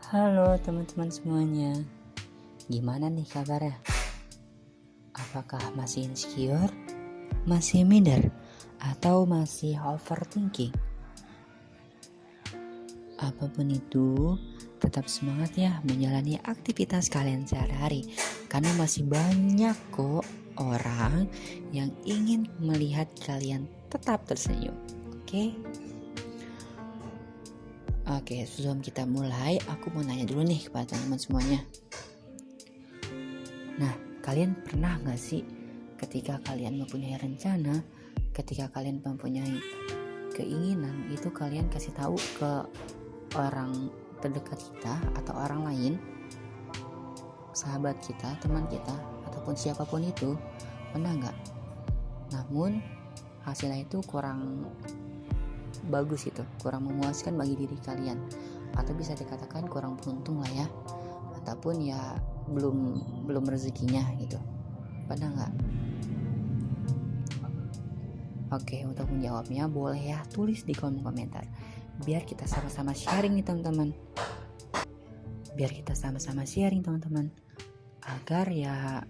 Halo teman-teman semuanya, gimana nih kabarnya? Apakah masih insecure, masih minder, atau masih overthinking? Apapun itu, tetap semangat ya menjalani aktivitas kalian sehari-hari, karena masih banyak kok orang yang ingin melihat kalian tetap tersenyum. Oke, sebelum kita mulai, aku mau nanya dulu nih kepada teman-teman semuanya. Nah, kalian pernah gak sih ketika kalian mempunyai rencana, ketika kalian mempunyai keinginan, itu kalian kasih tahu ke orang terdekat kita atau orang lain, sahabat kita, teman kita, ataupun siapapun itu, pernah gak? Namun hasilnya itu kurang bagus, itu kurang memuaskan bagi diri kalian, atau bisa dikatakan kurang beruntung lah ya, ataupun ya belum rezekinya gitu. Pernah nggak? Oke, untuk menjawabnya boleh ya tulis di kolom komentar, biar kita sama-sama sharing nih teman-teman, agar ya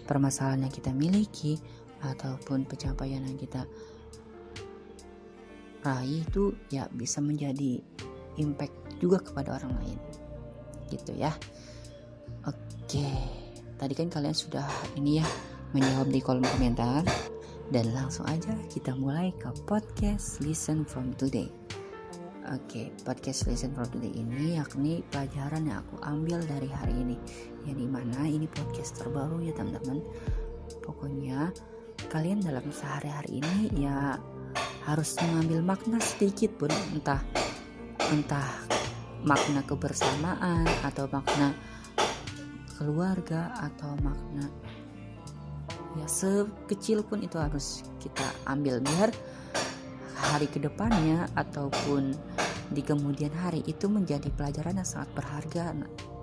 permasalahan yang kita miliki ataupun pencapaian yang kita raih itu ya bisa menjadi impact juga kepada orang lain gitu ya. Oke, tadi kan kalian sudah menjawab di kolom komentar, dan langsung aja kita mulai ke podcast Listen From Today. Oke, podcast Listen From Today ini yakni pelajaran yang aku ambil dari hari ini, yang dimana ini podcast terbaru ya teman-teman. Pokoknya kalian dalam sehari-hari ini ya harus mengambil makna sedikit pun, entah makna kebersamaan atau makna keluarga atau makna ya sekecil pun, itu harus kita ambil biar hari kedepannya ataupun di kemudian hari itu menjadi pelajaran yang sangat berharga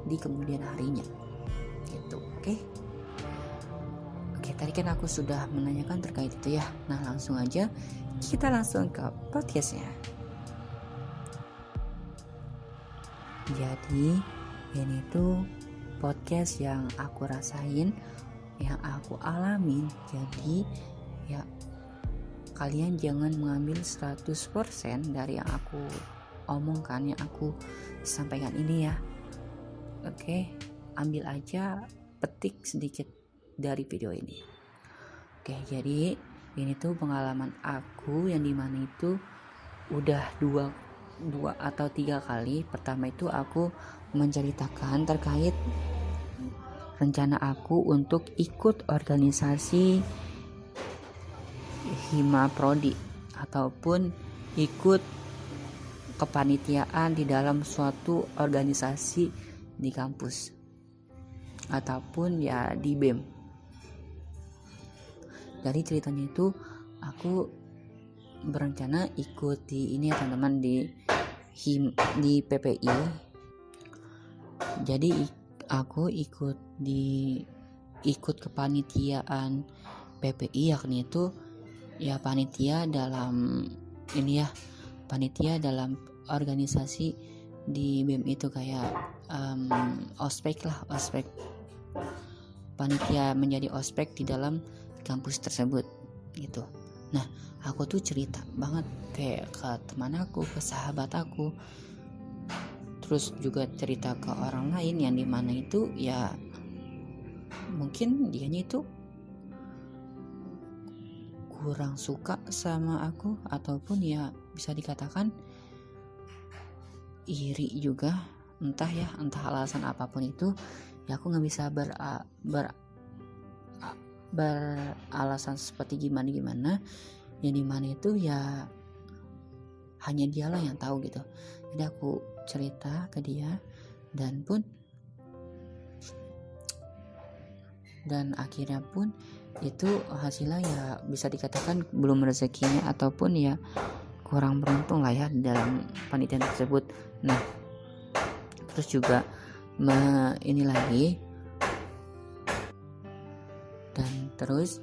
di kemudian harinya gitu. Oke, tadi kan aku sudah menanyakan terkait itu ya. Nah, langsung aja kita langsung ke podcastnya. Jadi ini tuh podcast yang aku rasain, yang aku alamin. Jadi ya kalian jangan mengambil 100% dari yang aku omongkan, yang aku sampaikan ini ya. Oke, ambil aja, petik sedikit dari video ini. Oke, jadi ini tuh pengalaman aku yang dimana itu udah dua atau 3 kali. Pertama itu aku menceritakan terkait rencana aku untuk ikut organisasi Hima Prodi ataupun ikut kepanitiaan di dalam suatu organisasi di kampus ataupun ya di BEM. Dari ceritanya itu aku berencana ikut di ini ya teman-teman, di PPI. Jadi aku ikut kepanitiaan PPI, yakni itu ya panitia dalam organisasi di BEM itu, kayak ospek, panitia menjadi ospek di dalam kampus tersebut gitu. Nah, aku tuh cerita banget kayak ke teman aku, ke sahabat aku, terus juga cerita ke orang lain yang dimana itu ya mungkin dianya itu kurang suka sama aku, ataupun ya bisa dikatakan iri juga, entah alasan apapun itu ya. Aku nggak bisa beralasan seperti gimana yang dimana itu ya hanya dialah yang tahu gitu. Jadi aku cerita ke dia, dan akhirnya pun itu hasilnya ya bisa dikatakan belum rezekinya ataupun ya kurang beruntung lah ya dalam panitian tersebut. Nah, terus juga terus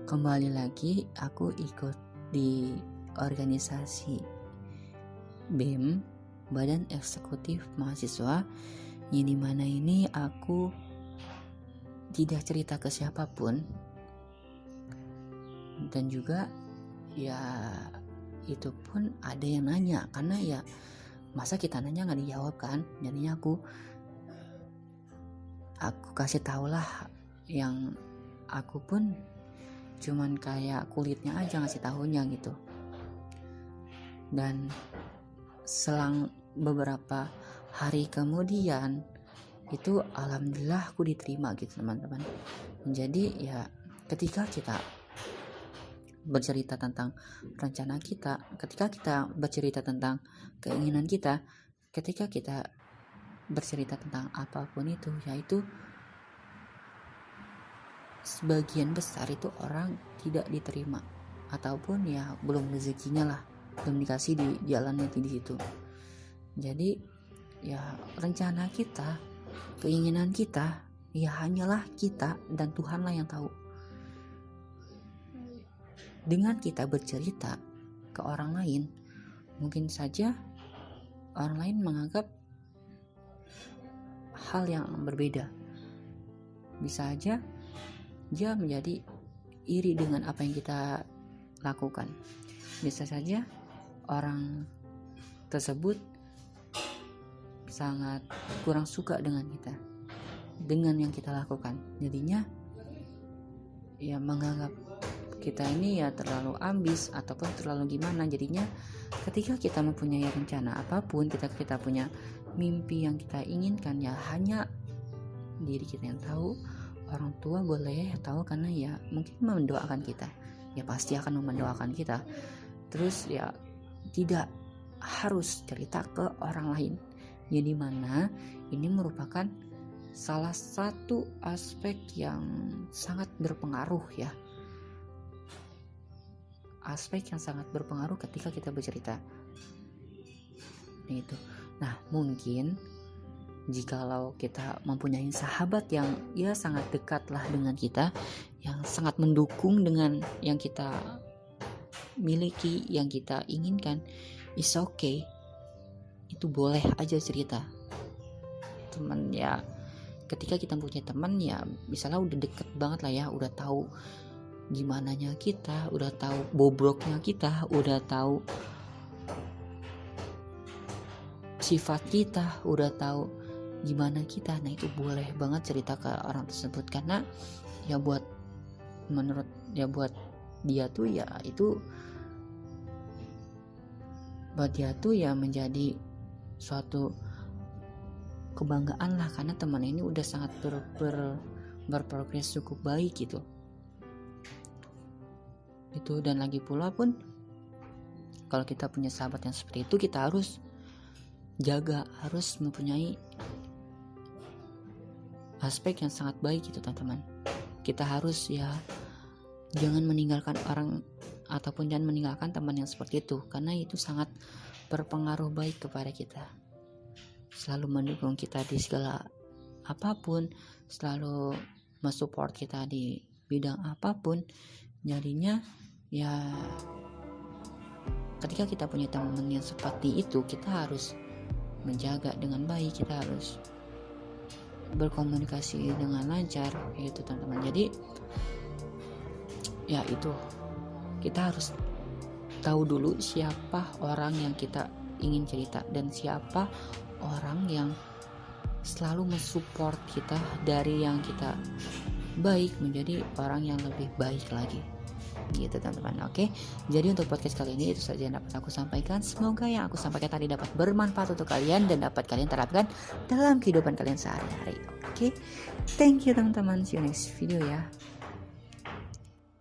kembali lagi aku ikut di organisasi BEM, Badan Eksekutif Mahasiswa, yang dimana ini aku tidak cerita ke siapapun, dan juga ya itu pun ada yang nanya, karena ya masa kita nanya nggak dijawab kan. Jadinya aku kasih tau lah, yang aku pun cuman kayak kulitnya aja ngasih tahunya gitu. Dan selang beberapa hari kemudian itu alhamdulillah aku diterima gitu teman-teman. Jadi ya ketika kita bercerita tentang rencana kita, ketika kita bercerita tentang keinginan kita, ketika kita bercerita tentang apapun itu, yaitu sebagian besar itu orang tidak diterima, ataupun ya belum rezekinya lah, belum dikasih di jalannya di situ. Jadi ya rencana kita, keinginan kita, ya hanyalah kita dan Tuhanlah yang tahu. Dengan kita bercerita ke orang lain, mungkin saja orang lain menganggap hal yang berbeda. Bisa aja dia menjadi iri dengan apa yang kita lakukan. Bisa saja orang tersebut sangat kurang suka dengan kita, dengan yang kita lakukan. Jadinya ya menganggap kita ini ya terlalu ambis ataupun terlalu gimana. Jadinya ketika kita mempunyai rencana apapun, kita punya mimpi yang kita inginkan, ya hanya diri kita yang tahu. Orang tua boleh tahu karena ya mungkin mendoakan kita, ya pasti akan mendoakan kita. Terus ya tidak harus cerita ke orang lain, ya dimana ini merupakan salah satu aspek yang sangat berpengaruh ya, aspek yang sangat berpengaruh ketika kita bercerita. Nah mungkin jikalau kita mempunyai sahabat yang ya sangat dekat lah dengan kita, yang sangat mendukung dengan yang kita miliki, yang kita inginkan, is okay, itu boleh aja cerita. Teman ya, ketika kita punya teman ya misalnya udah deket banget lah ya, udah tahu gimananya kita, udah tahu bobroknya kita, udah tahu sifat kita, udah tahu gimana kita. Nah itu boleh banget cerita ke orang tersebut, karena ya buat dia tuh ya itu buat dia tuh ya menjadi suatu kebanggaan lah, karena teman ini udah sangat berprogres cukup baik gitu. Itu, dan lagi pula pun kalau kita punya sahabat yang seperti itu, kita harus jaga, harus mempunyai aspek yang sangat baik gitu teman-teman. Kita harus ya jangan meninggalkan orang ataupun jangan meninggalkan teman yang seperti itu, karena itu sangat berpengaruh baik kepada kita. Selalu mendukung kita di segala apapun, selalu mensupport kita di bidang apapun. Jadinya ya ketika kita punya teman yang seperti itu, kita harus menjaga dengan baik, kita harus berkomunikasi dengan lancar gitu teman-teman. Jadi ya itu, kita harus tahu dulu siapa orang yang kita ingin cerita, dan siapa orang yang selalu mensupport kita dari yang kita baik menjadi orang yang lebih baik lagi gitu teman-teman. Oke, jadi untuk podcast kali ini itu saja yang dapat aku sampaikan. Semoga yang aku sampaikan tadi dapat bermanfaat untuk kalian dan dapat kalian terapkan dalam kehidupan kalian sehari-hari. Oke, thank you teman-teman, see you next video ya.